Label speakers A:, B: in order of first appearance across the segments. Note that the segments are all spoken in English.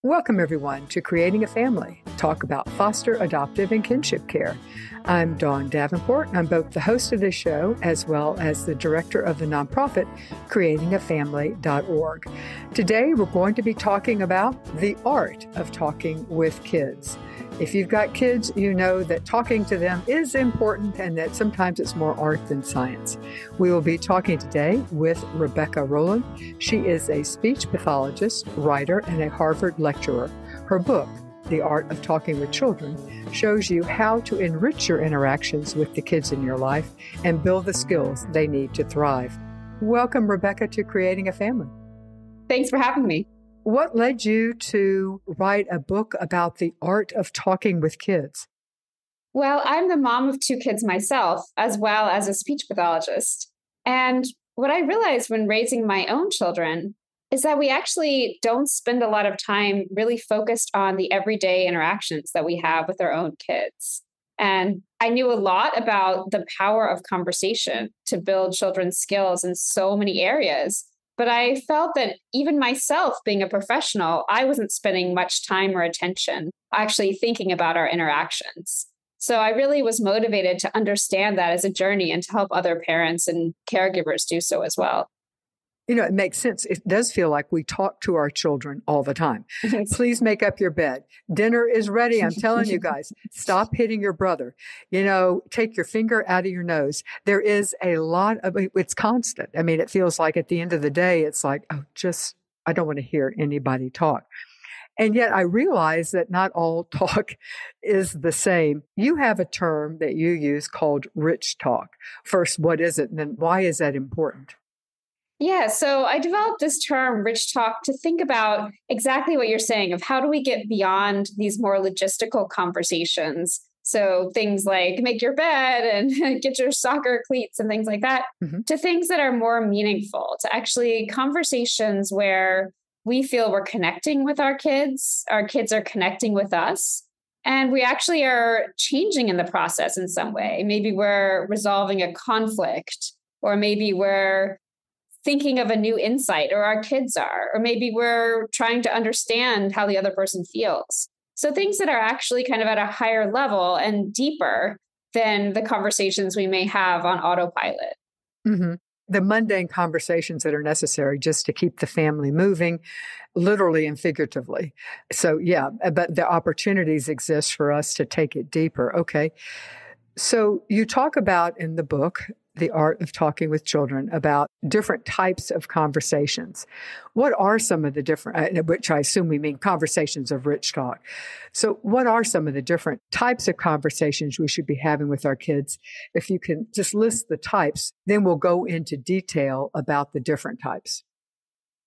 A: Welcome, everyone, to Creating a Family. Talk about foster, adoptive, and kinship care. I'm Dawn Davenport. I'm both the host of this show as well as the director of the nonprofit creatingafamily.org. Today, we're going to be talking about the art of talking with kids. If you've got kids, you know that talking to them is important and that sometimes it's more art than science. We will be talking today with Rebecca Rowland. She is a speech pathologist, writer, and a Harvard lecturer. Her book, The Art of Talking with Children, shows you how to enrich your interactions with the kids in your life and build the skills they need to thrive. Welcome, Rebecca, to Creating a Family.
B: Thanks for having me.
A: What led you to write a book about the art of talking with kids?
B: Well, I'm the mom of 2 kids myself, as well as a speech pathologist. And what I realized when raising my own children is that we actually don't spend a lot of time really focused on the everyday interactions that we have with our own kids. And I knew a lot about the power of conversation to build children's skills in so many areas. But I felt that even myself, being a professional, I wasn't spending much time or attention actually thinking about our interactions. So I really was motivated to understand that as a journey and to help other parents and caregivers do so as well.
A: You know, it makes sense. It does feel like we talk to our children all the time. Please make up your bed. Dinner is ready. I'm telling you guys, stop hitting your brother. You know, take your finger out of your nose. There is a lot of, it's constant. I mean, it feels like at the end of the day, it's like, I don't want to hear anybody talk. And yet I realize that not all talk is the same. You have a term that you use called rich talk. First, what is it? And then why is that important?
B: Yeah, so I developed this term, rich talk, to think about exactly what you're saying of how do we get beyond these more logistical conversations. So things like make your bed and get your soccer cleats and things like that, to things that are more meaningful, to actually conversations where we feel we're connecting with our kids are connecting with us, and we actually are changing in the process in some way. Maybe we're resolving a conflict, or maybe we're thinking of a new insight, or our kids are, or maybe we're trying to understand how the other person feels. So things that are actually kind of at a higher level and deeper than the conversations we may have on autopilot.
A: Mm-hmm. The mundane conversations that are necessary just to keep the family moving, literally and figuratively. So yeah, but the opportunities exist for us to take it deeper. Okay. So you talk about in the book, The Art of Talking with Children, about different types of conversations. What are some of the different, which I assume we mean conversations of rich talk. So what are some of the different types of conversations we should be having with our kids? If you can just list the types, then we'll go into detail about the different types.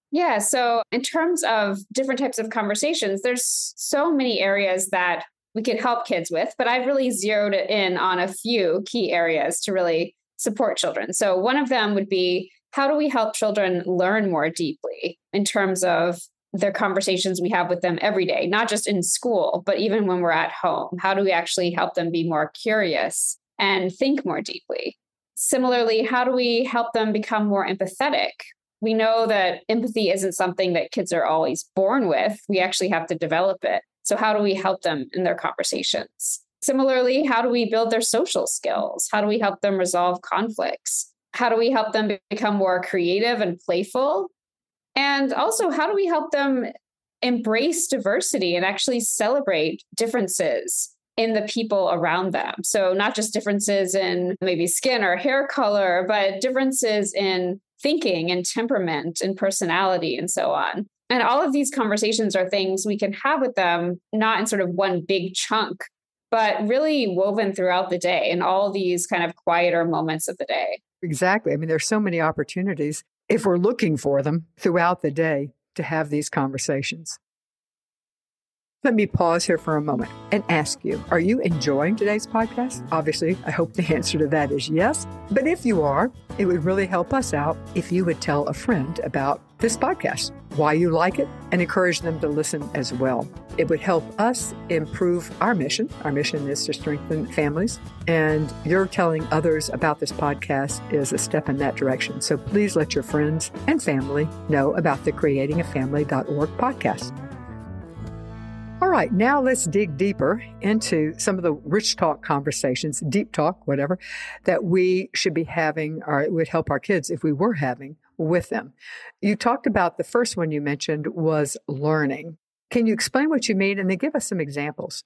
B: Yeah. So in terms of different types of conversations, there's so many areas that we could help kids with, but I've really zeroed in on a few key areas to really support children. So one of them would be, how do we help children learn more deeply in terms of the conversations we have with them every day, not just in school, but even when we're at home? How do we actually help them be more curious and think more deeply? Similarly, how do we help them become more empathetic? We know that empathy isn't something that kids are always born with. We actually have to develop it. So how do we help them in their conversations? Similarly, how do we build their social skills? How do we help them resolve conflicts? How do we help them become more creative and playful? And also, how do we help them embrace diversity and actually celebrate differences in the people around them? So not just differences in maybe skin or hair color, but differences in thinking and temperament and personality and so on. And all of these conversations are things we can have with them, not in sort of one big chunk, but really woven throughout the day in all these kind of quieter moments of the day.
A: Exactly. I mean, there's so many opportunities, if we're looking for them throughout the day, to have these conversations. Let me pause here for a moment and ask you, are you enjoying today's podcast? Obviously, I hope the answer to that is yes. But if you are, it would really help us out if you would tell a friend about this podcast, why you like it, and encourage them to listen as well. It would help us improve our mission. Our mission is to strengthen families, and your telling others about this podcast is a step in that direction. So please let your friends and family know about the creatingafamily.org podcast. right, now let's dig deeper into some of the rich talk conversations, deep talk, whatever, that we should be having, or it would help our kids if we were having with them. You talked about the first one you mentioned was learning. Can you explain what you mean and then give us some examples?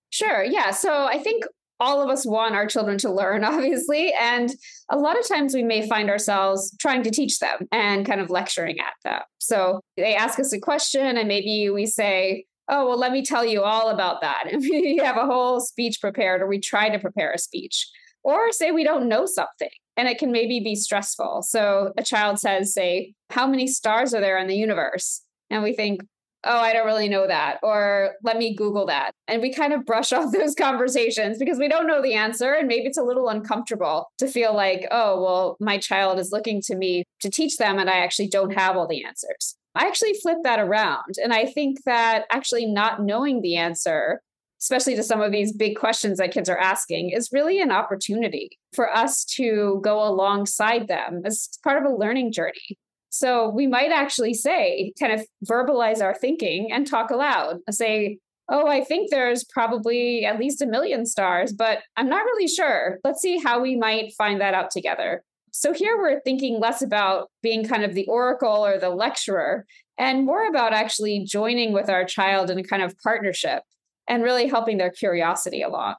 B: Sure. Yeah. So I think all of us want our children to learn, obviously. And a lot of times we may find ourselves trying to teach them and kind of lecturing at them. So they ask us a question and maybe we say, oh, well, let me tell you all about that. And we have a whole speech prepared, or we try to prepare a speech, or say we don't know something and it can maybe be stressful. So a child says, say, how many stars are there in the universe? And we think, oh, I don't really know that, or let me Google that. And we kind of brush off those conversations because we don't know the answer. And maybe it's a little uncomfortable to feel like, oh, well, my child is looking to me to teach them and I actually don't have all the answers. I actually flip that around. And I think that actually not knowing the answer, especially to some of these big questions that kids are asking, is really an opportunity for us to go alongside them as part of a learning journey. So we might actually say, kind of verbalize our thinking and talk aloud. Say, oh, I think there's probably at least 1 million stars, but I'm not really sure. Let's see how we might find that out together. So here we're thinking less about being kind of the oracle or the lecturer and more about actually joining with our child in a kind of partnership and really helping their curiosity along.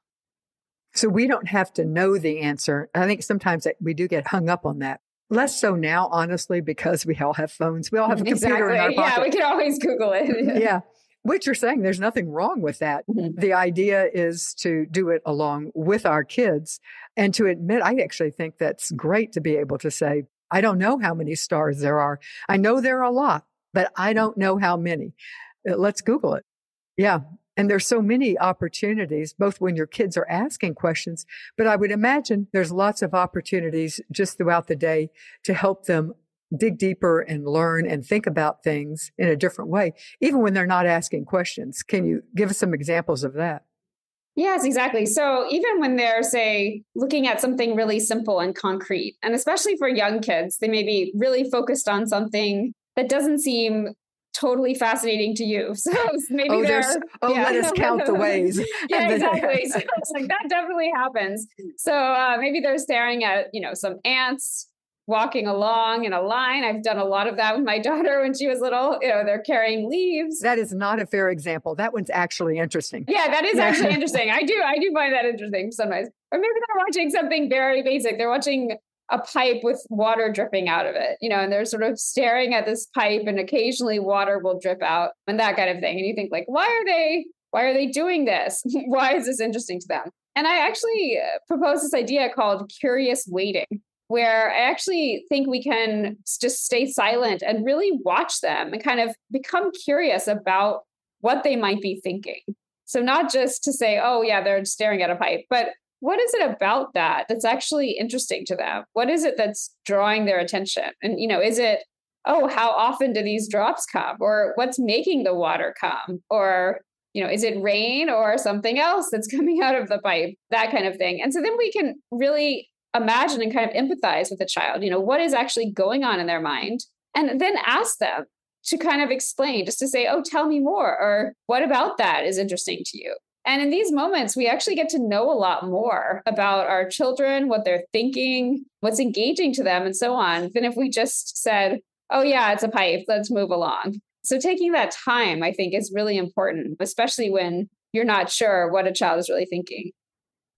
A: So we don't have to know the answer. I think sometimes we do get hung up on that. Less so now, honestly, because we all have phones. We all have a computer in our pocket.
B: Yeah, we can always Google it.
A: Yeah. What you're saying, there's nothing wrong with that. Mm-hmm. The idea is to do it along with our kids and to admit, I actually think that's great to be able to say, I don't know how many stars there are. I know there are a lot, but I don't know how many. Let's Google it. Yeah. And there's so many opportunities, both when your kids are asking questions, but I would imagine there's lots of opportunities just throughout the day to help them dig deeper and learn and think about things in a different way, even when they're not asking questions. Can you give us some examples of that?
B: Yes, exactly. So even when they're, say, looking at something really simple and concrete, and especially for young kids, they may be really focused on something that doesn't seem totally fascinating to you. So maybe
A: let us count the ways.
B: Yeah, exactly. So it's like that definitely happens. So maybe they're staring at, some ants walking along in a line. I've done a lot of that with my daughter when she was little. They're carrying leaves.
A: That is not a fair example. That one's actually interesting.
B: Yeah, that is actually interesting. I do find that interesting sometimes. Or maybe they're watching something very basic. They're watching a pipe with water dripping out of it, and they're sort of staring at this pipe and occasionally water will drip out and that kind of thing. And you think like, why are they doing this? Why is this interesting to them? And I actually proposed this idea called curious waiting, where I actually think we can just stay silent and really watch them and kind of become curious about what they might be thinking. So not just to say, oh yeah, they're staring at a pipe, but what is it about that that's actually interesting to them? What is it that's drawing their attention? And, is it, oh, how often do these drops come? Or what's making the water come? Or, is it rain or something else that's coming out of the pipe? That kind of thing. And so then we can really imagine and kind of empathize with the child, what is actually going on in their mind? And then ask them to kind of explain, just to say, oh, tell me more. Or what about that is interesting to you? And in these moments, we actually get to know a lot more about our children, what they're thinking, what's engaging to them, and so on, than if we just said, oh, yeah, it's a pipe, let's move along. So taking that time, I think, is really important, especially when you're not sure what a child is really thinking.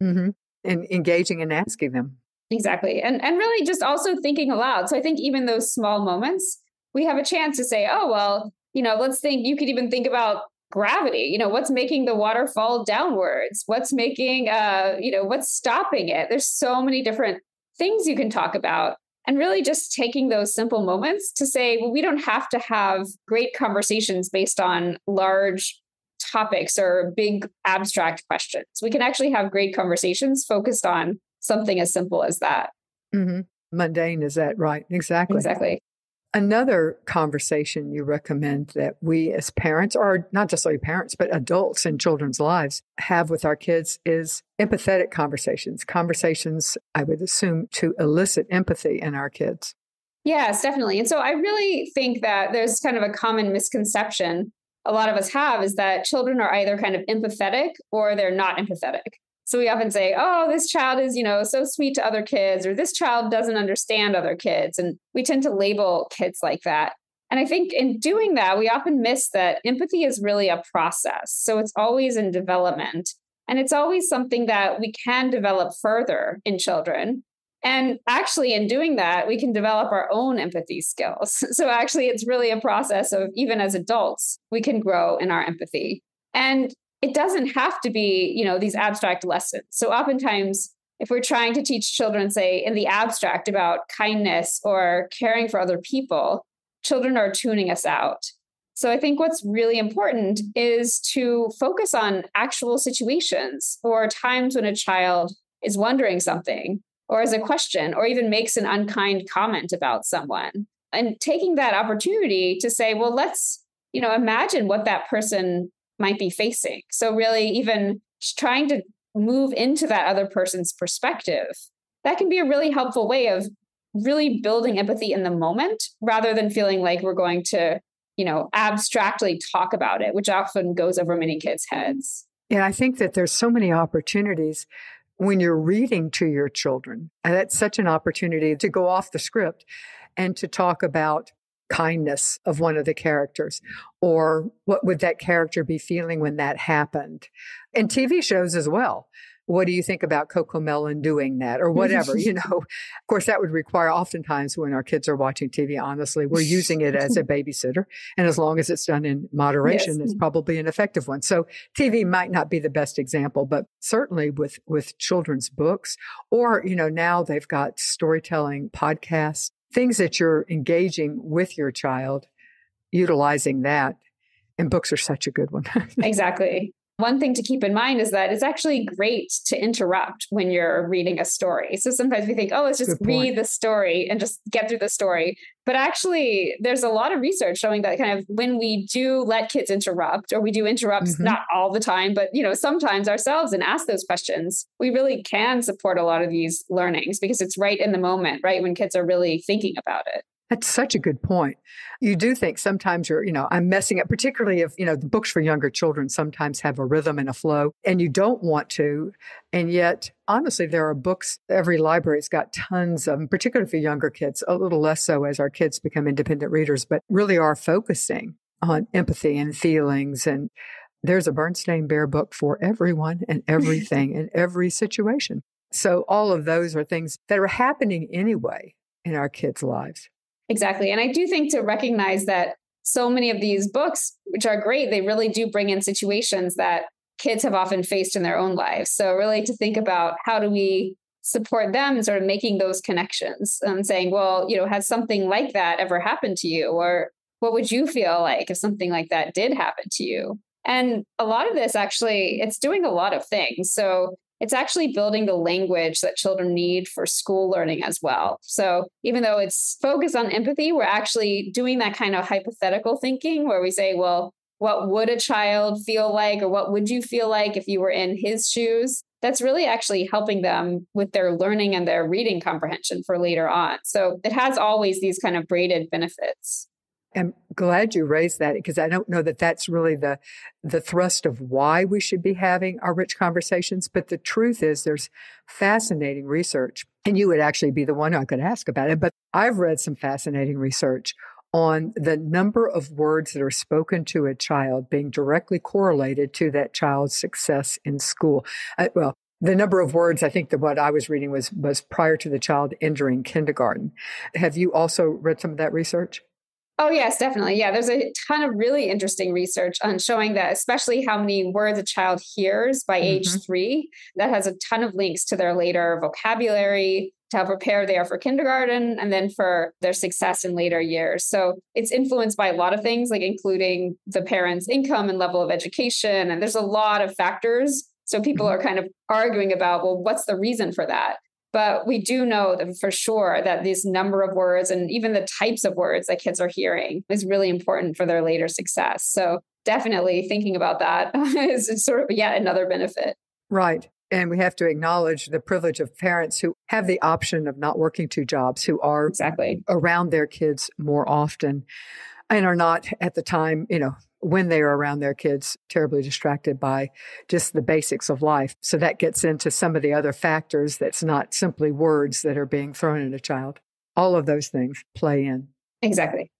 A: Mm-hmm. And engaging and asking them.
B: Exactly. And really just also thinking aloud. So I think even those small moments, we have a chance to say, oh, well, let's think, you could even think about gravity, what's making the water fall downwards? What's making, what's stopping it? There's so many different things you can talk about. And really just taking those simple moments to say, well, we don't have to have great conversations based on large topics or big abstract questions. We can actually have great conversations focused on something as simple as that.
A: Mm-hmm. Mundane, is that right? Exactly.
B: Exactly.
A: Another conversation you recommend that we as parents, or not just only parents, but adults in children's lives have with our kids is empathetic conversations, I would assume, to elicit empathy in our kids.
B: Yes, definitely. And so I really think that there's kind of a common misconception a lot of us have is that children are either kind of empathetic or they're not empathetic. So we often say, oh, this child is, so sweet to other kids, or this child doesn't understand other kids. And we tend to label kids like that. And I think in doing that, we often miss that empathy is really a process. So it's always in development. And it's always something that we can develop further in children. And actually, in doing that, we can develop our own empathy skills. So actually, it's really a process of, even as adults, we can grow in our empathy. And it doesn't have to be, these abstract lessons. So oftentimes, if we're trying to teach children, say, in the abstract about kindness or caring for other people, children are tuning us out. So I think what's really important is to focus on actual situations or times when a child is wondering something or has a question or even makes an unkind comment about someone, and taking that opportunity to say, well, let's, imagine what that person might be facing. So really even trying to move into that other person's perspective, that can be a really helpful way of really building empathy in the moment rather than feeling like we're going to, abstractly talk about it, which often goes over many kids' heads.
A: Yeah, I think that there's so many opportunities when you're reading to your children. And that's such an opportunity to go off the script and to talk about kindness of one of the characters, or what would that character be feeling when that happened. And TV shows as well. What do you think about CoComelon doing that or whatever? Of course, that would require oftentimes when our kids are watching TV, honestly, we're using it as a babysitter. And as long as it's done in moderation, It's probably an effective one. So TV might not be the best example, but certainly with children's books or, now they've got storytelling podcasts, things that you're engaging with your child, utilizing that. And books are such a good one.
B: Exactly. One thing to keep in mind is that it's actually great to interrupt when you're reading a story. So sometimes we think, oh, let's just read the story and just get through the story. But actually, there's a lot of research showing that kind of when we do let kids interrupt, or we do interrupt, not all the time, but, sometimes ourselves and ask those questions, we really can support a lot of these learnings because it's right in the moment, right? When kids are really thinking about it.
A: That's such a good point. You do think sometimes I'm messing up, particularly if, the books for younger children sometimes have a rhythm and a flow and you don't want to. And yet, honestly, there are books, every library's got tons of them, particularly for younger kids, a little less so as our kids become independent readers, but really are focusing on empathy and feelings. And there's a Berenstain Bear book for everyone and everything in every situation. So all of those are things that are happening anyway in our kids' lives.
B: Exactly. And I do think to recognize that so many of these books, which are great, they really do bring in situations that kids have often faced in their own lives. So really to think about how do we support them sort of making those connections, saying, well, has something like that ever happened to you? Or what would you feel like if something like that did happen to you? And a lot of this actually, it's doing a lot of things. So it's actually building the language that children need for school learning as well. So even though it's focused on empathy, we're actually doing that kind of hypothetical thinking where we say, well, what would a child feel like, or what would you feel like if you were in his shoes? That's really actually helping them with their learning and their reading comprehension for later on. So it has always these kind of braided benefits.
A: I'm glad you raised that because I don't know that that's really the thrust of why we should be having our rich conversations. But the truth is there's fascinating research, and you would actually be the one I could ask about it. But I've read some fascinating research on the number of words that are spoken to a child being directly correlated to that child's success in school. The number of words, I think that what I was reading was prior to the child entering kindergarten. Have you also read some of that research?
B: Oh, yes, definitely. Yeah, there's a ton of really interesting research on showing that, especially how many words a child hears by age 3, that has a ton of links to their later vocabulary, to how prepared they are for kindergarten, and then for their success in later years. So it's influenced by a lot of things, like including the parents' income and level of education. And there's a lot of factors. So people are kind of arguing about, well, what's the reason for that? But we do know that for sure that this number of words and even the types of words that kids are hearing is really important for their later success. So definitely thinking about that is sort of yet another benefit.
A: Right. And we have to acknowledge the privilege of parents who have the option of not working 2 jobs, who are around their kids more often. and are not at the time, when they are around their kids, terribly distracted by just the basics of life. So that gets into some of the other factors that's not simply words that are being thrown at a child. All of those things play in.
B: Exactly.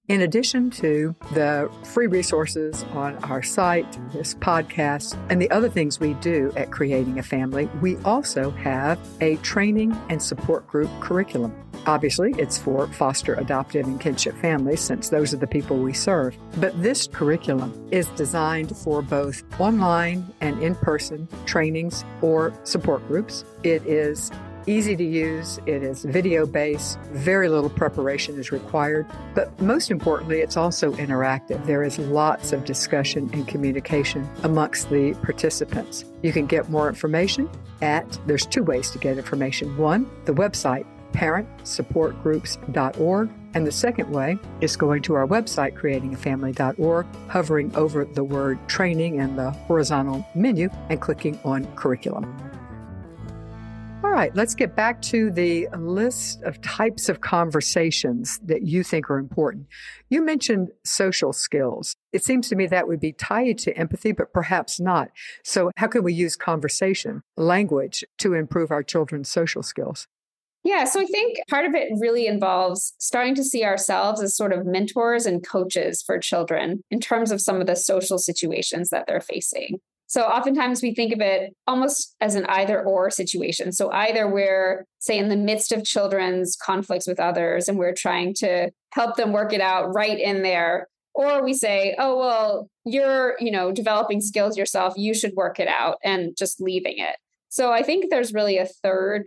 A: In addition to the free resources on our site, this podcast, and the other things we do at Creating a Family, we also have a training and support group curriculum. Obviously, it's for foster, adoptive, and kinship families, since those are the people we serve. But this curriculum is designed for both online and in-person trainings or support groups. It is easy to use. It is video-based. Very little preparation is required. But most importantly, it's also interactive. There is lots of discussion and communication amongst the participants. You can get more information there's two ways to get information. One, the website, parentsupportgroups.org. And the second way is going to our website, creatingafamily.org, hovering over the word training in the horizontal menu and clicking on curriculum. All right, let's get back to the list of types of conversations that you think are important. You mentioned social skills. It seems to me that would be tied to empathy, but perhaps not. So how can we use conversation, language, to improve our children's social skills?
B: Yeah, so I think part of it really involves starting to see ourselves as sort of mentors and coaches for children in terms of some of the social situations that they're facing. So oftentimes we think of it almost as an either or situation. So either we're, say, in the midst of children's conflicts with others and we're trying to help them work it out right in there, or we say, oh, well, you're, developing skills yourself, you should work it out, and just leaving it. So I think there's really a third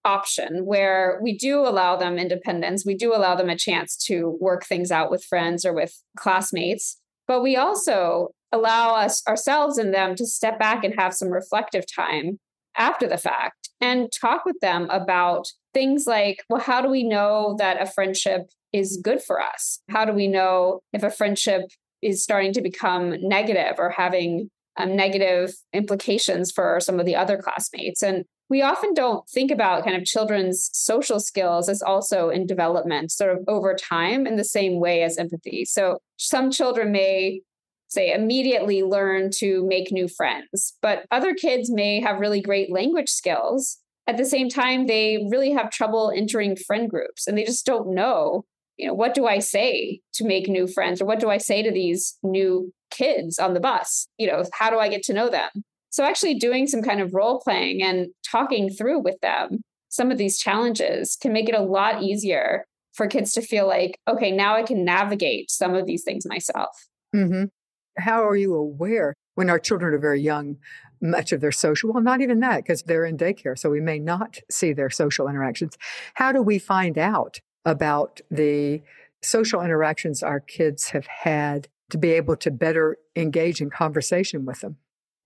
B: option where we do allow them independence. We do allow them a chance to work things out with friends or with classmates, but we also allow ourselves and them to step back and have some reflective time after the fact and talk with them about things like, well, how do we know that a friendship is good for us? How do we know if a friendship is starting to become negative or having negative implications for some of the other classmates? And we often don't think about kind of children's social skills as also in development sort of over time in the same way as empathy. So some children may say immediately learn to make new friends, but other kids may have really great language skills. At the same time, they really have trouble entering friend groups and they just don't know, what do I say to make new friends? Or what do I say to these new kids on the bus? How do I get to know them? So actually doing some kind of role playing and talking through with them some of these challenges can make it a lot easier for kids to feel like, okay, now I can navigate some of these things myself.
A: Mm-hmm. How are you aware when our children are very young, much of their social, well, not even that, because they're in daycare, so we may not see their social interactions. How do we find out about the social interactions our kids have had to be able to better engage in conversation with them?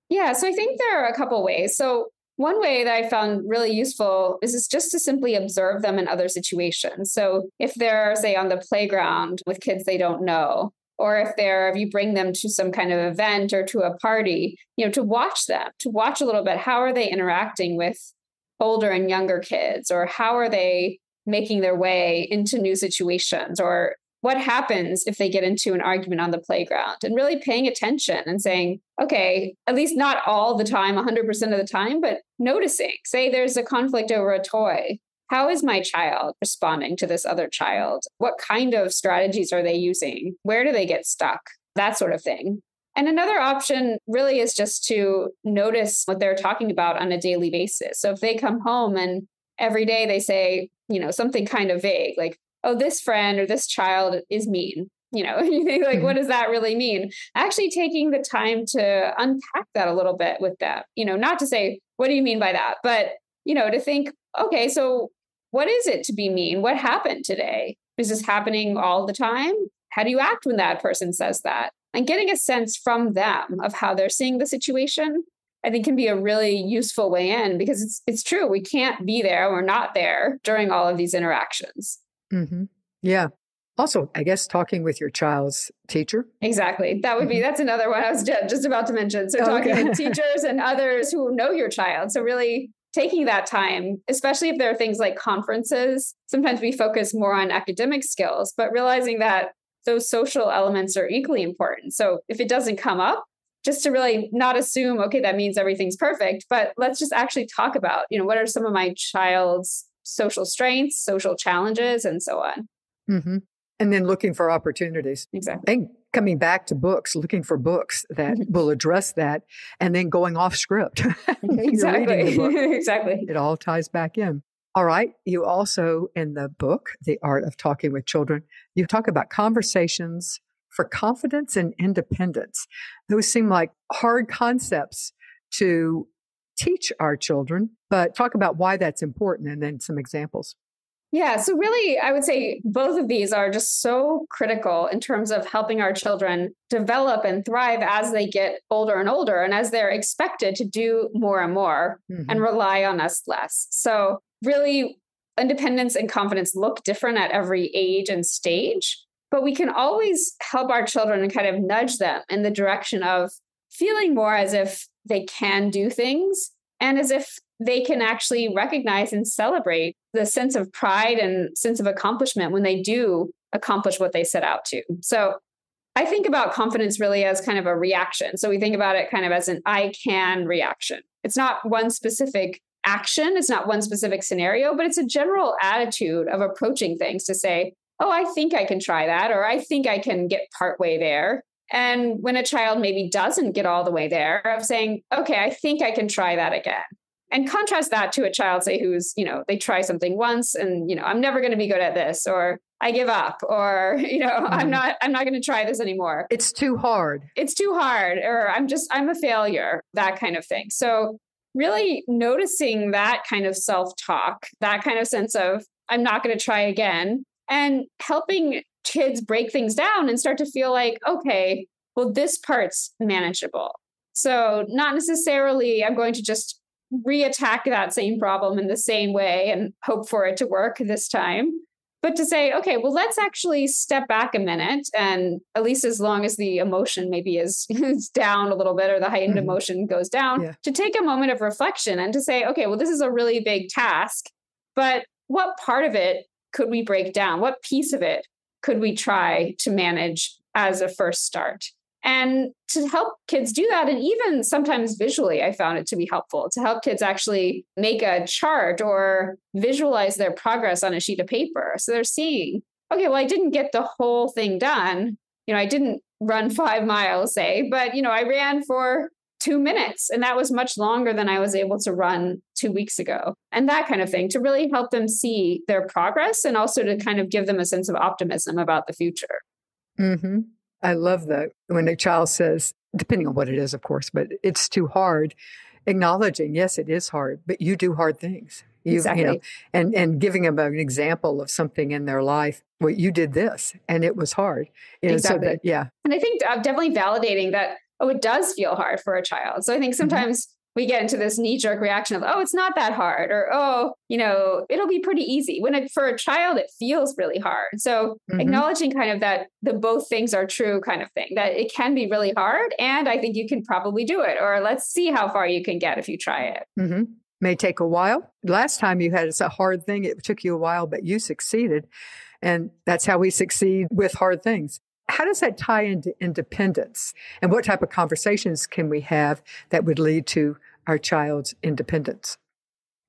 B: Yeah, so I think there are a couple ways. So one way that I found really useful is just to simply observe them in other situations. So if they're, say, on the playground with kids they don't know, or if you bring them to some kind of event or to a party, to watch them, to watch a little bit. How are they interacting with older and younger kids? Or how are they making their way into new situations? Or what happens if they get into an argument on the playground? And really paying attention and saying, okay, at least not all the time, 100% of the time, but noticing, say there's a conflict over a toy. How is my child responding to this other child? What kind of strategies are they using? Where do they get stuck? That sort of thing. And another option really is just to notice what they're talking about on a daily basis. So if they come home and every day they say, something kind of vague, like, oh, this friend or this child is mean, you think like, what does that really mean? Actually taking the time to unpack that a little bit with them, not to say, what do you mean by that? But, to think, okay, so what is it to be mean? What happened today? Is this happening all the time? How do you act when that person says that? And getting a sense from them of how they're seeing the situation, I think can be a really useful way in, because it's true. We can't be there. We're not there during all of these interactions.
A: Mm-hmm. Yeah. Also, I guess talking with your child's teacher.
B: Exactly. That's another one I was just about to mention. So talking with teachers and others who know your child. So really taking that time, especially if there are things like conferences, sometimes we focus more on academic skills, but realizing that those social elements are equally important. So if it doesn't come up, just to really not assume, okay, that means everything's perfect, but let's just actually talk about, what are some of my child's social strengths, social challenges, and so on.
A: Mm-hmm. And then looking for opportunities.
B: Exactly.
A: And coming back to books, looking for books that will address that, and then going off script.
B: Exactly. Exactly.
A: It all ties back in. All right. You also, in the book, The Art of Talking with Children, you talk about conversations for confidence and independence. Those seem like hard concepts to teach our children, but talk about why that's important and then some examples.
B: Yeah. So really, I would say both of these are just so critical in terms of helping our children develop and thrive as they get older and older and as they're expected to do more and more and rely on us less. So really, independence and confidence look different at every age and stage, but we can always help our children and kind of nudge them in the direction of feeling more as if they can do things and as if they can actually recognize and celebrate the sense of pride and sense of accomplishment when they do accomplish what they set out to. So I think about confidence really as kind of a reaction. So we think about it kind of as an I can reaction. It's not one specific action. It's not one specific scenario, but it's a general attitude of approaching things to say, oh, I think I can try that, or I think I can get partway there. And when a child maybe doesn't get all the way there, of saying, okay, I think I can try that again. And contrast that to a child, say, who's, they try something once and, I'm never going to be good at this, or I give up, or, I'm not going to try this anymore.
A: It's too hard.
B: It's too hard, or I'm a failure, that kind of thing. So really noticing that kind of self-talk, that kind of sense of, I'm not going to try again, and helping kids break things down and start to feel like, okay, well, this part's manageable. So not necessarily I'm going to just reattack that same problem in the same way and hope for it to work this time, but to say, okay, well, let's actually step back a minute. And at least as long as the emotion maybe is down a little bit or the heightened emotion goes down, to take a moment of reflection and to say, okay, well, this is a really big task, but what part of it could we break down? What piece of it could we try to manage as a first start? And to help kids do that, and even sometimes visually, I found it to be helpful to help kids actually make a chart or visualize their progress on a sheet of paper. So they're seeing, okay, well, I didn't get the whole thing done. I didn't run 5 miles, say, but, I ran for 2 minutes, and that was much longer than I was able to run 2 weeks ago. And that kind of thing to really help them see their progress and also to kind of give them a sense of optimism about the future.
A: Mm-hmm. I love that when a child says, depending on what it is, of course, but it's too hard, acknowledging, yes, it is hard, but you do hard things.
B: Exactly.
A: And giving them an example of something in their life. Well, you did this and it was hard.
B: Exactly.
A: So that,
B: And I think definitely validating that, it does feel hard for a child. So I think sometimes we get into this knee-jerk reaction of, it's not that hard, or, it'll be pretty easy. When for a child, it feels really hard. So acknowledging kind of that the both things are true kind of thing, that it can be really hard. And I think you can probably do it, or let's see how far you can get if you try it.
A: May take a while. Last time you had it's a hard thing. It took you a while, but you succeeded. And that's how we succeed with hard things. How does that tie into independence? And what type of conversations can we have that would lead to our child's independence?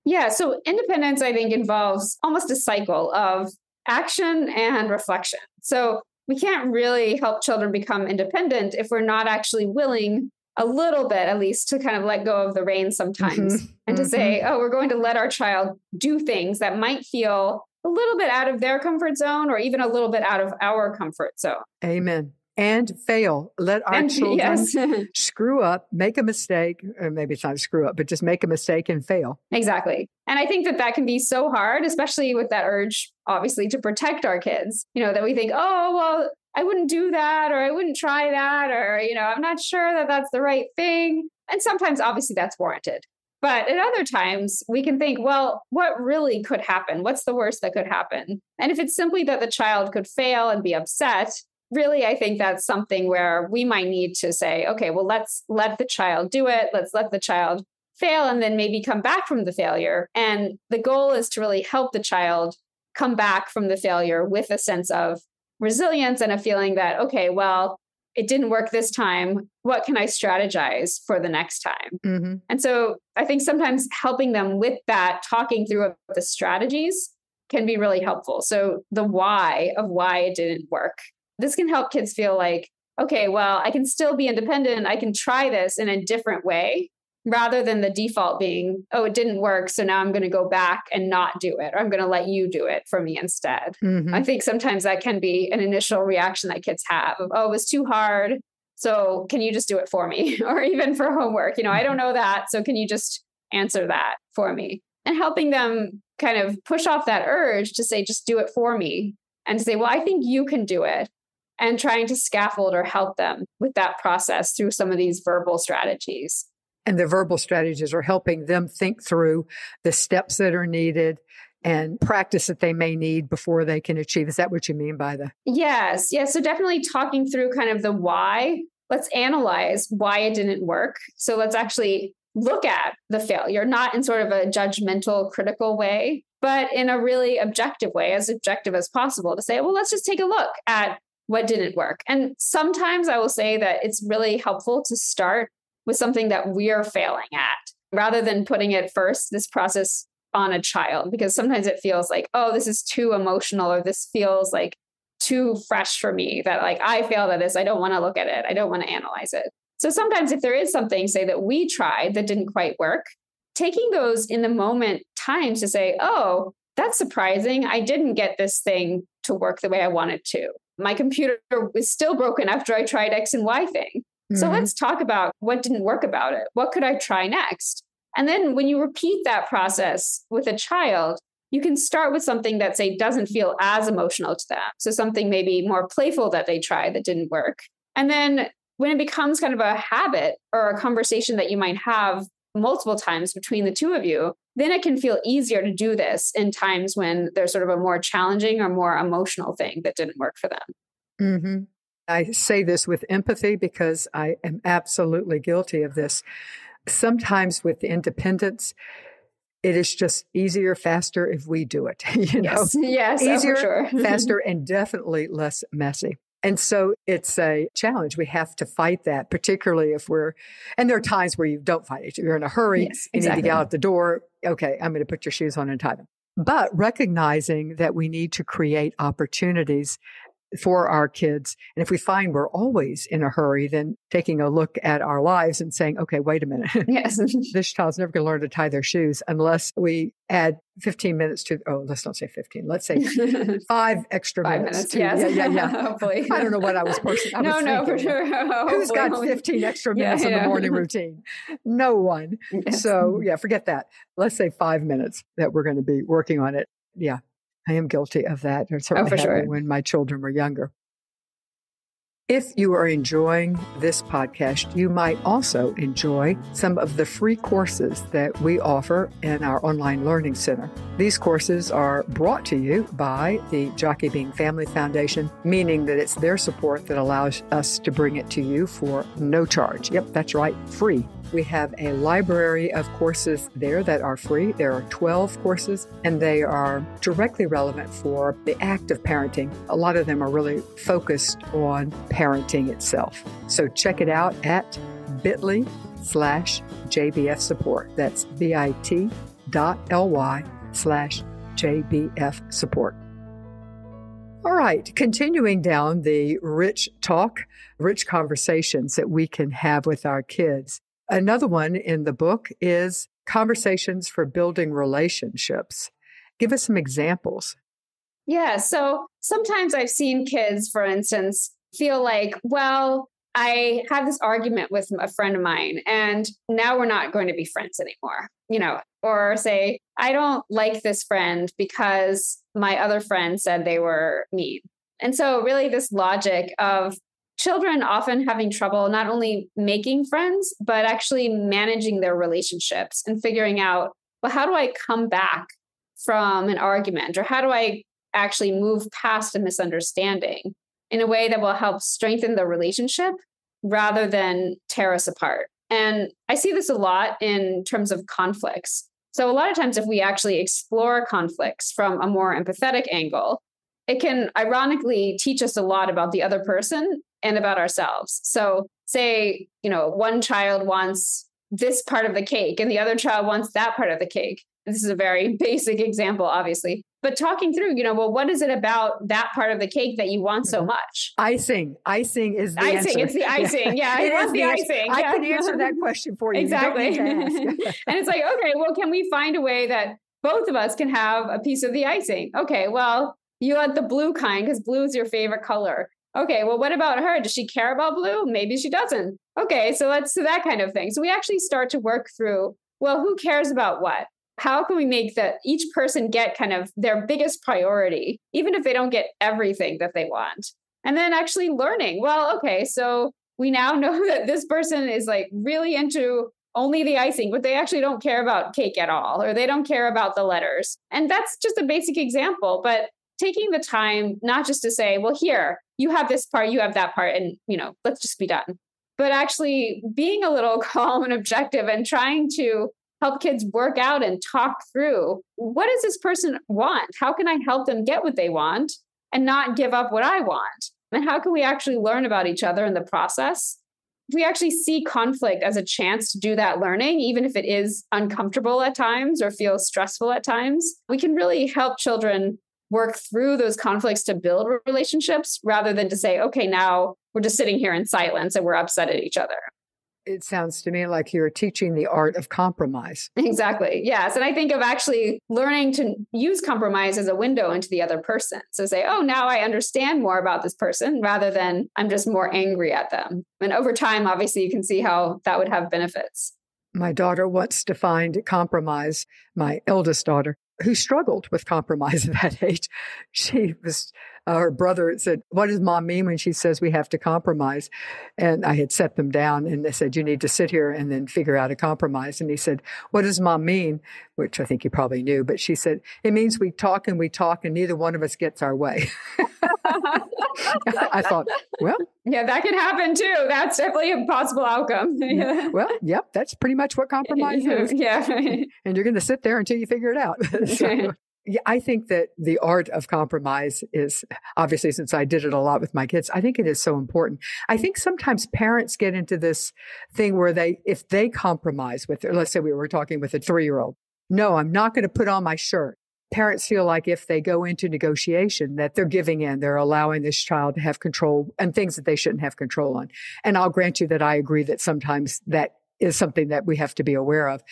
B: Yeah, so independence, I think, involves almost a cycle of action and reflection. So we can't really help children become independent if we're not actually willing a little bit, at least, to kind of let go of the reins sometimes and to say, we're going to let our child do things that might feel a little bit out of their comfort zone or even a little bit out of our comfort zone.
A: Amen. And fail. Let our children screw up, make a mistake, or maybe it's not a screw up, but just make a mistake and fail.
B: Exactly. And I think that can be so hard, especially with that urge, obviously, to protect our kids, that we think, well, I wouldn't do that, or I wouldn't try that, or, I'm not sure that that's the right thing. And sometimes, obviously, that's warranted. But at other times, we can think, well, what really could happen? What's the worst that could happen? And if it's simply that the child could fail and be upset, really, I think that's something where we might need to say, okay, well, let's let the child do it. Let's let the child fail and then maybe come back from the failure. And the goal is to really help the child come back from the failure with a sense of resilience and a feeling that, okay, well, it didn't work this time. What can I strategize for the next time?
A: Mm-hmm.
B: And so I think sometimes helping them with that, talking through the strategies can be really helpful. So the why of why it didn't work, this can help kids feel like, okay, well, I can still be independent. I can try this in a different way rather than the default being, oh, it didn't work. So now I'm going to go back and not do it, or I'm going to let you do it for me instead.
A: Mm-hmm.
B: I think sometimes that can be an initial reaction that kids have of, oh, it was too hard. So can you just do it for me? Or even for homework, I don't know that. So can you just answer that for me? And helping them kind of push off that urge to say, just do it for me, and to say, well, I think you can do it. And trying to scaffold or help them with that process through some of these verbal strategies.
A: And the verbal strategies are helping them think through the steps that are needed and practice that they may need before they can achieve. Is that what you mean by the?
B: Yes. So definitely talking through kind of the why. Let's analyze why it didn't work. So let's actually look at the failure, not in sort of a judgmental, critical way, but in a really objective way, as objective as possible, to say, well, let's just take a look at what didn't work. And sometimes I will say that it's really helpful to start with something that we're failing at rather than putting it first, this process on a child, because sometimes it feels like, oh, this is too emotional, or this feels like too fresh for me, that like I failed at this. I don't want to look at it. I don't want to analyze it. So sometimes if there is something, say, that we tried that didn't quite work, taking those in the moment times to say, oh, that's surprising. I didn't get this thing to work the way I wanted to. My computer is still broken after I tried X and Y thing. Mm-hmm. So let's talk about what didn't work about it. What could I try next? And then when you repeat that process with a child, you can start with something that, say, doesn't feel as emotional to them. So something maybe more playful that they tried that didn't work. And then when it becomes kind of a habit or a conversation that you might have multiple times between the two of you, then it can feel easier to do this in times when there's sort of a more challenging or more emotional thing that didn't work for them.
A: Mm-hmm. I say this with empathy because I am absolutely guilty of this. Sometimes with independence, it is just easier, faster if we do it.
B: Yes,
A: easier,
B: for sure.
A: faster, and definitely less messy. And so it's a challenge. We have to fight that, particularly if and there are times where you don't fight it. You're in a hurry.
B: Yes,
A: exactly. You need to get out the door. Okay, I'm going to put your shoes on and tie them. But recognizing that we need to create opportunities for our kids. And if we find we're always in a hurry, then taking a look at our lives and saying, okay, wait a minute.
B: Yes.
A: This child's never going to learn to tie their shoes unless we add 15 minutes let's not say 15. Let's say 5 extra minutes.
B: Yes.
A: Yeah.
B: Hopefully.
A: I don't know what I was thinking.
B: No, for sure.
A: Who's got 15 extra minutes in the morning routine? No one.
B: Yes.
A: So forget that. Let's say 5 minutes that we're going to be working on it. Yeah. I am guilty of that. It certainly happened when my children were younger. If you are enjoying this podcast, you might also enjoy some of the free courses that we offer in our online learning center. These courses are brought to you by the Jockey Bean Family Foundation, meaning that it's their support that allows us to bring it to you for no charge. Yep, that's right, free. We have a library of courses there that are free. There are 12 courses, and they are directly relevant for the act of parenting. A lot of them are really focused on parenting itself. So check it out at bit.ly/JBF support. That's bit.ly/JBF support. All right, continuing down the rich conversations that we can have with our kids. Another one in the book is conversations for building relationships. Give us some examples.
B: Yeah. So sometimes I've seen kids, for instance, feel like, well, I have this argument with a friend of mine and now we're not going to be friends anymore, or say, I don't like this friend because my other friend said they were mean. And so really this logic of children often having trouble not only making friends, but actually managing their relationships and figuring out, well, how do I come back from an argument? Or how do I actually move past a misunderstanding in a way that will help strengthen the relationship rather than tear us apart? And I see this a lot in terms of conflicts. So a lot of times, if we actually explore conflicts from a more empathetic angle, it can ironically teach us a lot about the other person and about ourselves. So say, one child wants this part of the cake and the other child wants that part of the cake. This is a very basic example, obviously, but talking through, well, what is it about that part of the cake that you want so much?
A: Icing is the answer.
B: It's the icing. Yeah,
A: it
B: I want the
A: answer.
B: icing.
A: I can answer that question for you.
B: Exactly.
A: You don't need to ask.
B: And it's like, okay, well, can we find a way that both of us can have a piece of the icing? Okay, well, you want the blue kind because blue is your favorite color. Okay, well, what about her? Does she care about blue? Maybe she doesn't. Okay, so that kind of thing. So we actually start to work through, well, who cares about what? How can we make that each person get kind of their biggest priority, even if they don't get everything that they want? And then actually learning, well, okay, so we now know that this person is like really into only the icing, but they actually don't care about cake at all, or they don't care about the letters. And that's just a basic example, but taking the time, not just to say, well, here, you have this part, you have that part, and, let's just be done. But actually being a little calm and objective and trying to help kids work out and talk through, what does this person want? How can I help them get what they want and not give up what I want? And how can we actually learn about each other in the process? If we actually see conflict as a chance to do that learning, even if it is uncomfortable at times or feels stressful at times, we can really help children work through those conflicts to build relationships rather than to say, okay, now we're just sitting here in silence and we're upset at each other.
A: It sounds to me like you're teaching the art of compromise.
B: Exactly. Yes. And I think of actually learning to use compromise as a window into the other person. So say, oh, now I understand more about this person rather than I'm just more angry at them. And over time, obviously, you can see how that would have benefits.
A: My daughter once defined compromise, my eldest daughter, who struggled with compromise at that age. Her brother said, what does mom mean when she says we have to compromise? And I had set them down and they said, you need to sit here and then figure out a compromise. And he said, what does mom mean? Which I think he probably knew, but she said, it means we talk and neither one of us gets our way. I thought, well.
B: Yeah, that could happen too. That's definitely a possible outcome.
A: Yeah. Well, yep, that's pretty much what compromise is.
B: Yeah.
A: And you're going to sit there until you figure it out. So, yeah, I think that the art of compromise is, obviously, since I did it a lot with my kids, I think it is so important. I think sometimes parents get into this thing where if they compromise with, let's say we were talking with a 3-year-old, no, I'm not going to put on my shirt. Parents feel like if they go into negotiation that they're giving in, they're allowing this child to have control and things that they shouldn't have control on. And I'll grant you that I agree that sometimes that is something that we have to be aware of.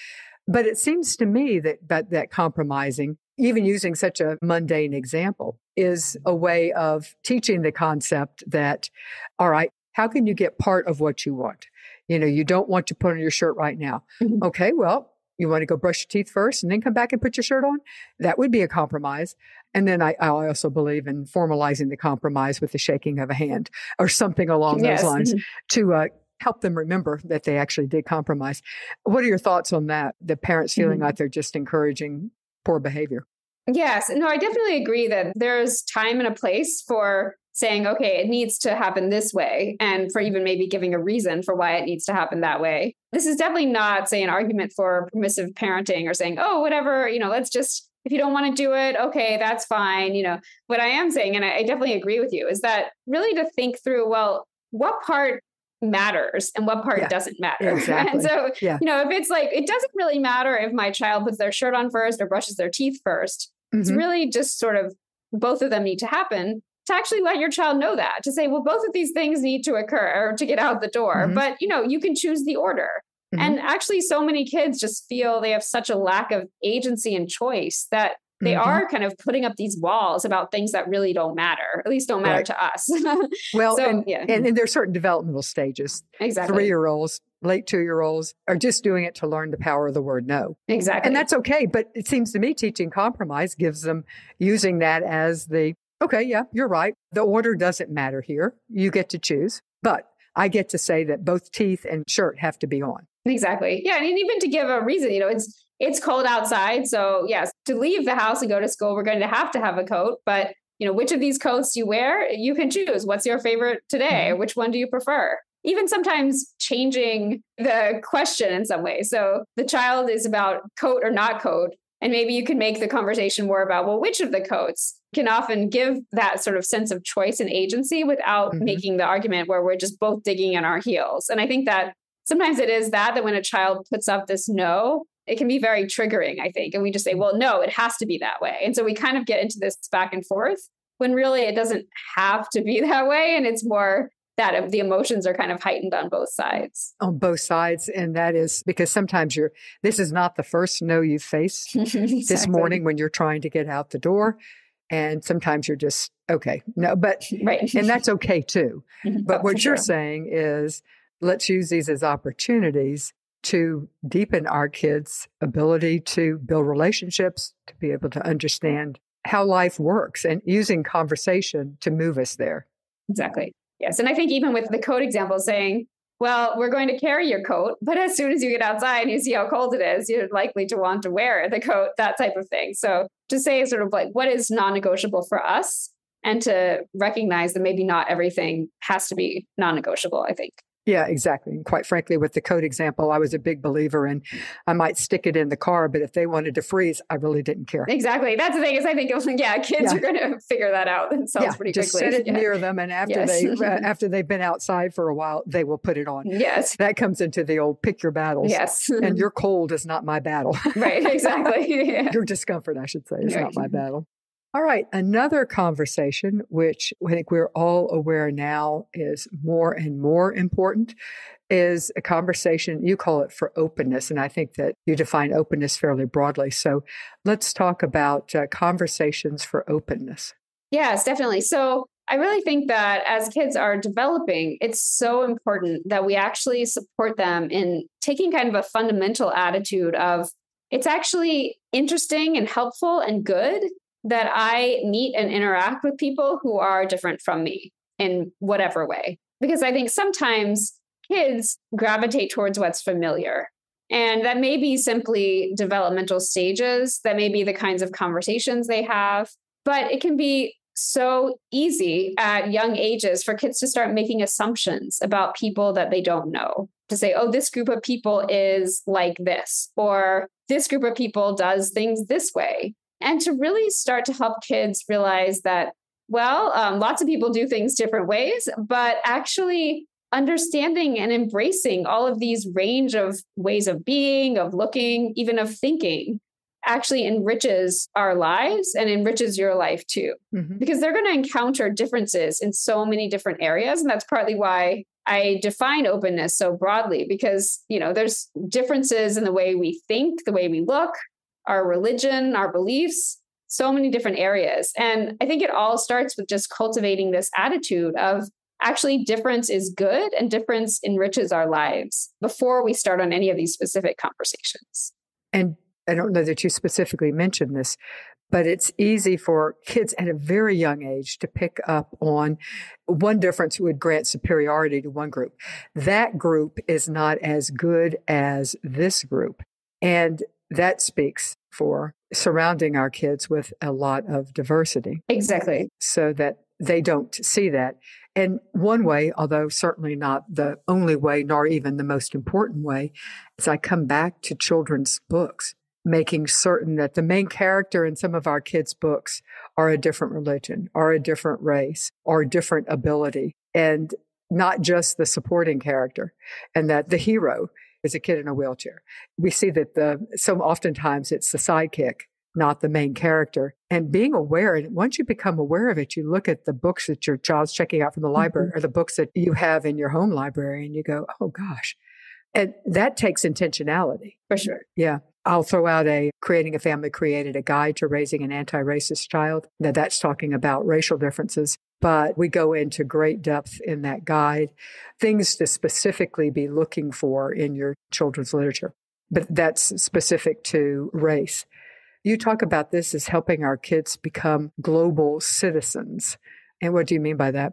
A: But it seems to me that compromising, even using such a mundane example, is a way of teaching the concept that, all right, how can you get part of what you want? You don't want to put on your shirt right now. Mm-hmm. Okay, well, you want to go brush your teeth first and then come back and put your shirt on? That would be a compromise. And then I also believe in formalizing the compromise with the shaking of a hand or something along those lines to help them remember that they actually did compromise. What are your thoughts on that? The parents feeling like they're just encouraging poor behavior.
B: Yes. No, I definitely agree that there's time and a place for saying, okay, it needs to happen this way, and for even maybe giving a reason for why it needs to happen that way. This is definitely not, say, an argument for permissive parenting or saying, oh, whatever, let's just, if you don't want to do it, okay, that's fine. What I am saying, and I definitely agree with you, is that really to think through, well, what part matters and what part doesn't matter.
A: Exactly.
B: And so, if it's like, it doesn't really matter if my child puts their shirt on first or brushes their teeth first. It's really just sort of both of them need to happen. To actually let your child know that, to say, well, both of these things need to occur to get out the door, but you can choose the order. And actually so many kids just feel they have such a lack of agency and choice that they are kind of putting up these walls about things that really don't matter, at least don't matter to us.
A: Well, so, and there are certain developmental stages.
B: Exactly.
A: 3-year-olds, late 2-year-olds are just doing it to learn the power of the word no.
B: Exactly.
A: And that's okay. But it seems to me teaching compromise gives them using that as okay, yeah, you're right. The order doesn't matter here. You get to choose. But I get to say that both teeth and shirt have to be on.
B: Exactly. Yeah. And even to give a reason, it's cold outside. So yes, to leave the house and go to school, we're going to have a coat. But, which of these coats you wear, you can choose. What's your favorite today? Which one do you prefer? even sometimes changing the question in some way. So the child is about coat or not coat. And maybe you can make the conversation more about, well, which of the coats can often give that sort of sense of choice and agency without making the argument where we're just both digging in our heels. And I think that sometimes it is that when a child puts up this no, it can be very triggering, I think. And we just say, well, no, it has to be that way. And so we kind of get into this back and forth when really it doesn't have to be that way. And it's more that the emotions are kind of heightened on both sides.
A: On both sides. And that is because sometimes this is not the first no you face
B: Exactly.
A: this morning when you're trying to get out the door. And sometimes you're just, okay, no, but,
B: right.
A: And that's okay too. But what you're
B: sure.
A: saying is, let's use these as opportunities to deepen our kids' ability to build relationships, to be able to understand how life works and using conversation to move us there.
B: Exactly. Yes. And I think even with the coat example saying, well, we're going to carry your coat, but as soon as you get outside and you see how cold it is, you're likely to want to wear the coat, that type of thing. So to say sort of like, what is non-negotiable for us, and to recognize that maybe not everything has to be non-negotiable, I think.
A: Yeah, exactly. And quite frankly, with the coat example, I was a big believer in I might stick it in the car, but if they wanted to freeze, I really didn't care.
B: Exactly. That's the thing is I think, kids are going to figure that out themselves pretty
A: just
B: quickly.
A: Set it near them. And after after they've been outside for a while, they will put it on.
B: Yes.
A: That comes into the old pick your battles.
B: Yes.
A: And your cold is not my battle.
B: Right. Exactly.
A: Your discomfort, I should say, is not my battle. All right. Another conversation, which I think we're all aware now is more and more important, is a conversation, you call it for openness. And I think that you define openness fairly broadly. So let's talk about conversations for openness.
B: Yes, definitely. So I really think that as kids are developing, it's so important that we actually support them in taking kind of a fundamental attitude of it's actually interesting and helpful and good that I meet and interact with people who are different from me in whatever way. Because I think sometimes kids gravitate towards what's familiar. And that may be simply developmental stages, that may be the kinds of conversations they have, but it can be so easy at young ages for kids to start making assumptions about people that they don't know. To say, oh, this group of people is like this, or this group of people does things this way. And to really start to help kids realize that, lots of people do things different ways, but actually understanding and embracing all of these range of ways of being, of looking, even of thinking, actually enriches our lives and enriches your life too. Because they're going to encounter differences in so many different areas. And that's partly why I define openness so broadly, because, there's differences in the way we think, the way we look, our religion, our beliefs, so many different areas. And I think it all starts with just cultivating this attitude of actually difference is good and difference enriches our lives before we start on any of these specific conversations.
A: And I don't know that you specifically mentioned this, but it's easy for kids at a very young age to pick up on one difference would grant superiority to one group. That group is not as good as this group. And that speaks for surrounding our kids with a lot of diversity.
B: Exactly.
A: So that they don't see that. And one way, although certainly not the only way, nor even the most important way, is I come back to children's books, making certain that the main character in some of our kids' books are a different religion, or a different race, or a different ability, and not just the supporting character, and that the hero is a kid in a wheelchair. We see that so oftentimes it's the sidekick, not the main character. And being aware, and once you become aware of it, you look at the books that your child's checking out from the library or the books that you have in your home library and you go, oh gosh. And that takes intentionality.
B: For sure.
A: Yeah. I'll throw out Creating a Family created a guide to raising an anti-racist child. Now that's talking about racial differences, but we go into great depth in that guide, things to specifically be looking for in your children's literature. But that's specific to race. You talk about this as helping our kids become global citizens. And what do you mean by that?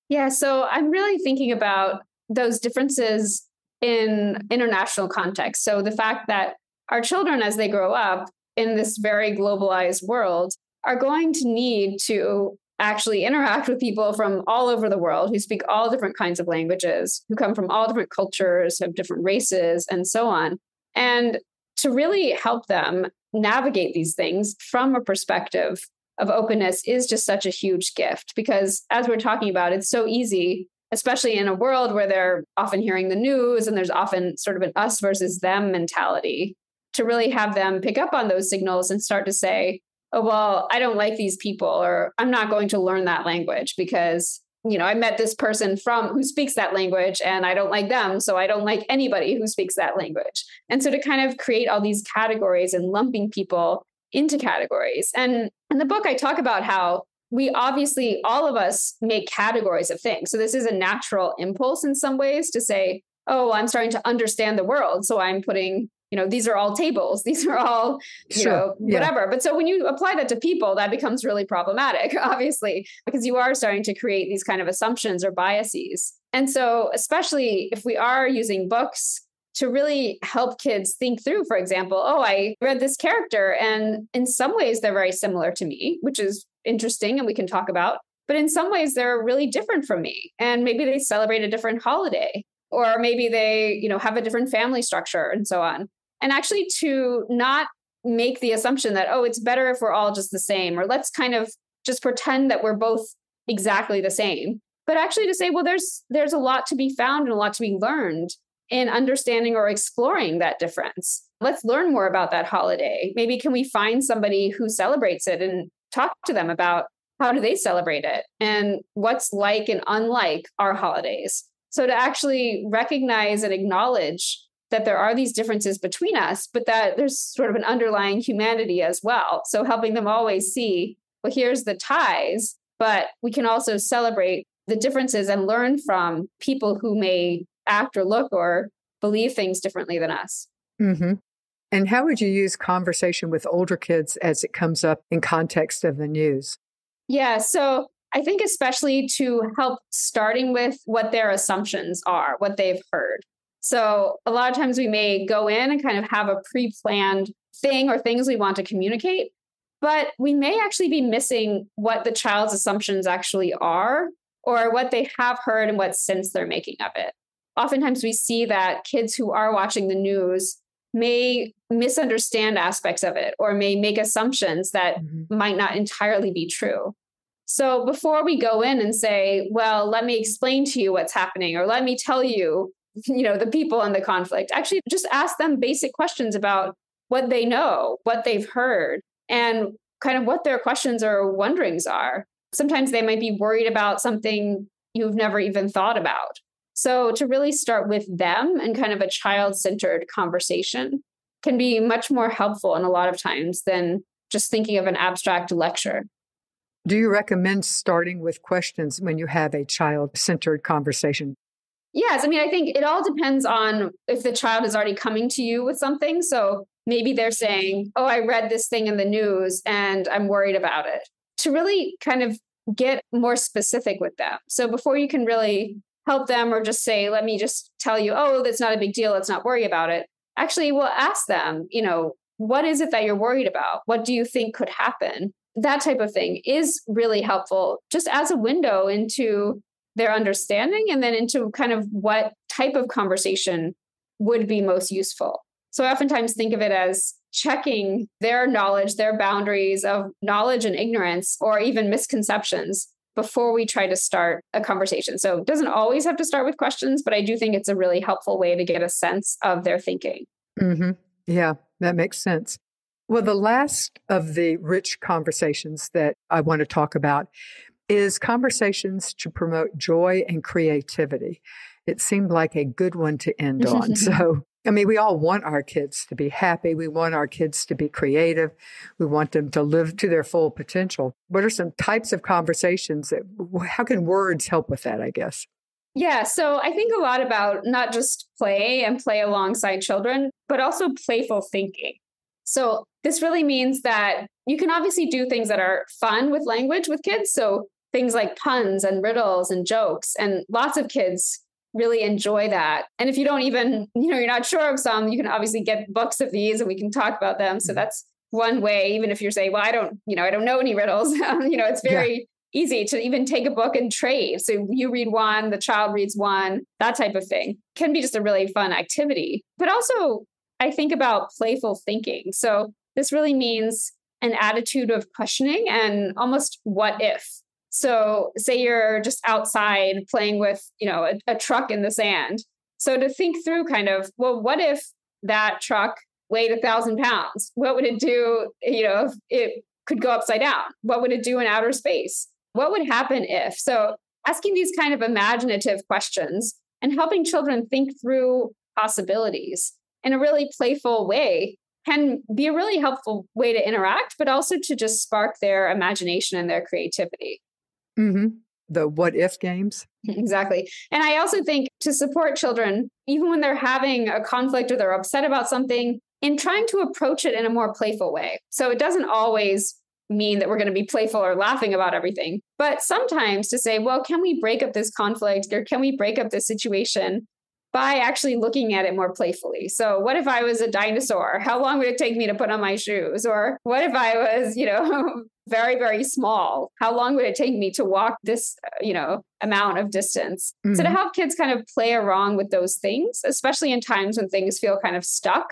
B: Yeah, so I'm really thinking about those differences in international context. So the fact that our children, as they grow up in this very globalized world, are going to need to actually interact with people from all over the world who speak all different kinds of languages, who come from all different cultures, have different races, and so on. And to really help them navigate these things from a perspective of openness is just such a huge gift, because as we're talking about, it's so easy, especially in a world where they're often hearing the news and there's often sort of an us versus them mentality, to really have them pick up on those signals and start to say, oh, well, I don't like these people, or I'm not going to learn that language because, I met this person who speaks that language and I don't like them. So I don't like anybody who speaks that language. And so to kind of create all these categories and lumping people into categories. And in the book, I talk about how we obviously, all of us make categories of things. So this is a natural impulse in some ways to say, oh, I'm starting to understand the world. So I'm putting, these are all tables. These are all, whatever. Yeah. But so when you apply that to people, that becomes really problematic, obviously, because you are starting to create these kind of assumptions or biases. And so especially if we are using books to really help kids think through, for example, oh, I read this character and in some ways they're very similar to me, which is interesting and we can talk about. But in some ways they're really different from me. And maybe they celebrate a different holiday, or maybe they, have a different family structure and so on. And actually to not make the assumption that, oh, it's better if we're all just the same, or let's kind of just pretend that we're both exactly the same. But actually to say, well, there's a lot to be found and a lot to be learned in understanding or exploring that difference. Let's learn more about that holiday. Maybe can we find somebody who celebrates it and talk to them about how do they celebrate it and what's like and unlike our holidays. So to actually recognize and acknowledge that there are these differences between us, but that there's sort of an underlying humanity as well. So helping them always see, well, here's the ties, but we can also celebrate the differences and learn from people who may act or look or believe things differently than us.
A: Mm-hmm. And how would you use conversation with older kids as it comes up in context of the news?
B: Yeah, so I think especially to help starting with what their assumptions are, what they've heard. So a lot of times we may go in and kind of have a pre-planned thing or things we want to communicate, but we may actually be missing what the child's assumptions actually are, or what they have heard and what sense they're making of it. Oftentimes we see that kids who are watching the news may misunderstand aspects of it or may make assumptions that might not entirely be true. So before we go in and say, well, let me explain to you what's happening, or let me tell you, the people in the conflict, actually just ask them basic questions about what they know, what they've heard, and kind of what their questions or wonderings are. Sometimes they might be worried about something you've never even thought about. So to really start with them and kind of a child-centered conversation can be much more helpful in a lot of times than just thinking of an abstract lecture.
A: Do you recommend starting with questions when you have a child-centered conversation?
B: Yes. I think it all depends on if the child is already coming to you with something. So maybe they're saying, oh, I read this thing in the news and I'm worried about it. To really kind of get more specific with them. So before you can really help them or just say, let me just tell you, oh, that's not a big deal, let's not worry about it. Actually, we'll ask them, what is it that you're worried about? What do you think could happen? That type of thing is really helpful just as a window into their understanding and then into kind of what type of conversation would be most useful. So I oftentimes think of it as checking their knowledge, their boundaries of knowledge and ignorance, or even misconceptions before we try to start a conversation. So it doesn't always have to start with questions, but I do think it's a really helpful way to get a sense of their thinking.
A: Mm-hmm. Yeah, that makes sense. Well, the last of the rich conversations that I want to talk about is conversations to promote joy and creativity. It seemed like a good one to end on. So, we all want our kids to be happy. We want our kids to be creative. We want them to live to their full potential. What are some types of conversations how can words help with that, I guess?
B: Yeah, so I think a lot about not just play and play alongside children, but also playful thinking. So this really means that you can obviously do things that are fun with language with kids. So things like puns and riddles and jokes, and lots of kids really enjoy that. And if you don't even, you're not sure of some, you can obviously get books of these and we can talk about them. So that's one way, even if you're saying, well, I don't know any riddles, it's very easy to even take a book and trade. So you read one, the child reads one, that type of thing can be just a really fun activity. But also, I think about playful thinking. So this really means an attitude of questioning and almost what if. So say you're just outside playing with, a truck in the sand. So to think through kind of, well, what if that truck weighed 1,000 pounds? What would it do, if it could go upside down? What would it do in outer space? What would happen if? So asking these kind of imaginative questions and helping children think through possibilities in a really playful way can be a really helpful way to interact, but also to just spark their imagination and their creativity.
A: Mm-hmm. The what if games.
B: Exactly. And I also think to support children, even when they're having a conflict or they're upset about something, in trying to approach it in a more playful way. So it doesn't always mean that we're going to be playful or laughing about everything, but sometimes to say, well, can we break up this conflict or can we break up this situation by actually looking at it more playfully? So what if I was a dinosaur? How long would it take me to put on my shoes? Or what if I was, very, very small? How long would it take me to walk this, amount of distance? Mm-hmm. So to help kids kind of play around with those things, especially in times when things feel kind of stuck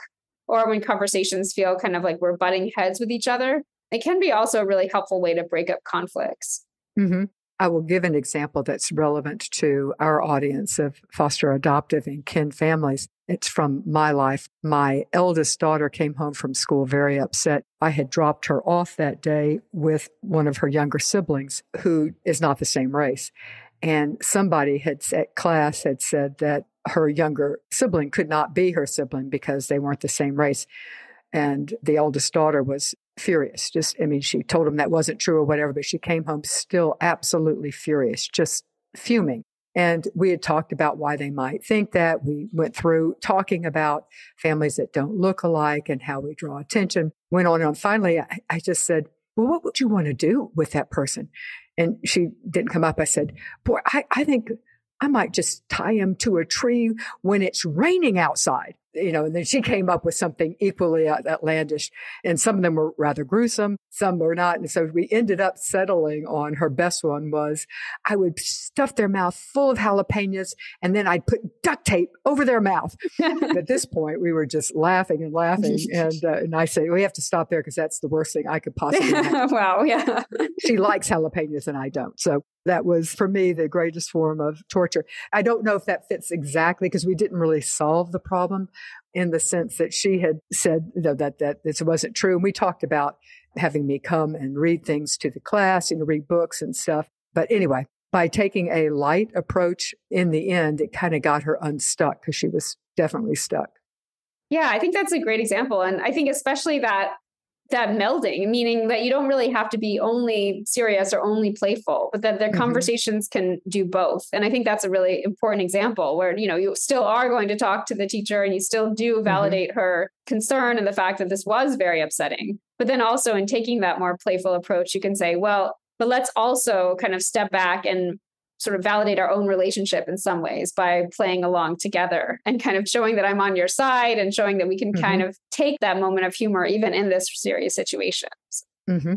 B: or when conversations feel kind of like we're butting heads with each other, it can be also a really helpful way to break up conflicts.
A: Mm-hmm. I will give an example that's relevant to our audience of foster adoptive and kin families. It's from my life. My eldest daughter came home from school very upset. I had dropped her off that day with one of her younger siblings who is not the same race. And somebody at class had said that her younger sibling could not be her sibling because they weren't the same race. And the oldest daughter was furious. She told him that wasn't true or whatever, but she came home still absolutely furious, just fuming. And we had talked about why they might think that. We went through talking about families that don't look alike and how we draw attention, went on and on. Finally, I just said, well, what would you want to do with that person? And she didn't come up. I said, boy, I think I might just tie him to a tree when it's raining outside. And then she came up with something equally outlandish. And some of them were rather gruesome, some were not. And so we ended up settling on her best one was I would stuff their mouth full of jalapenos and then I'd put duct tape over their mouth. At this point, we were just laughing and laughing. And I said, we have to stop there because that's the worst thing I could possibly have.
B: Wow. Yeah.
A: She likes jalapenos and I don't. So that was, for me, the greatest form of torture. I don't know if that fits exactly because we didn't really solve the problem in the sense that she had said that this wasn't true. And we talked about having me come and read things to the class, read books and stuff. But anyway, by taking a light approach in the end, it kind of got her unstuck because she was definitely stuck.
B: Yeah, I think that's a great example. And I think especially that melding, meaning that you don't really have to be only serious or only playful, but that their conversations can do both. And I think that's a really important example where, you still are going to talk to the teacher and you still do validate her concern and the fact that this was very upsetting. But then also in taking that more playful approach, you can say, well, but let's also kind of step back and sort of validate our own relationship in some ways by playing along together and kind of showing that I'm on your side and showing that we can kind of take that moment of humor even in this serious situations.
A: Mm-hmm.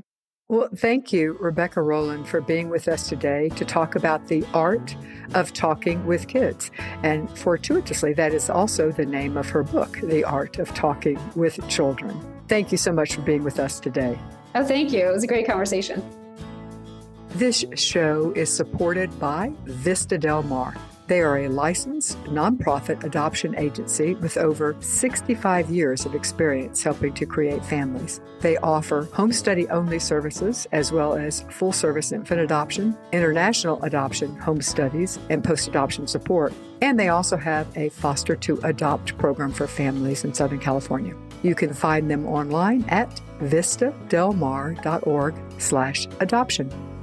A: Well, thank you, Rebecca Rowland, for being with us today to talk about the art of talking with kids. And fortuitously, that is also the name of her book, The Art of Talking with Children. Thank you so much for being with us today.
B: Oh, thank you. It was a great conversation.
A: This show is supported by Vista Del Mar. They are a licensed nonprofit adoption agency with over 65 years of experience helping to create families. They offer home study only services as well as full service infant adoption, international adoption, home studies, and post-adoption support. And they also have a foster to adopt program for families in Southern California. You can find them online at vistadelmar.org/adoption.